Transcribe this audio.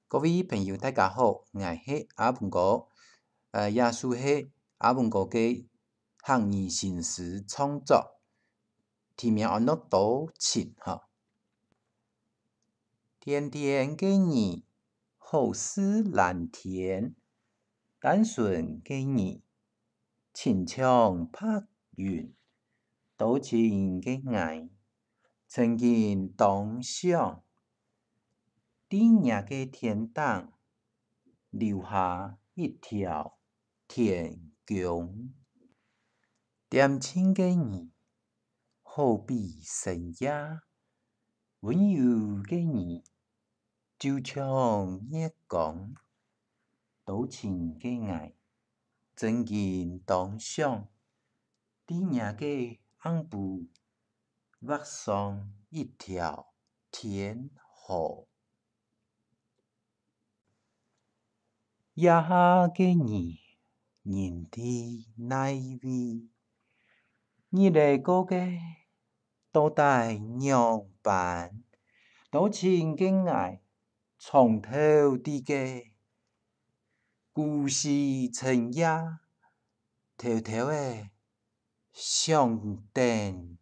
各位朋友，大家好，我是阿文哥。耶稣是阿文哥嘅汉语新诗创作，题名安怎多情哈？甜甜嘅你，好似蓝天；单纯嘅你，轻枪拍云。多情嘅爱，曾经当想，地野嘅天堂，留下一条天宫。恬静嘅你，好比深夜；温柔嘅你，就像月光。多情嘅爱，曾经当想，地野嘅暗部，画上一条天河。夜下嘅你，人的奈味，你嚟過嘅到底樣板？多情嘅愛，從頭至嘅故事情夜，偷偷嘅想等。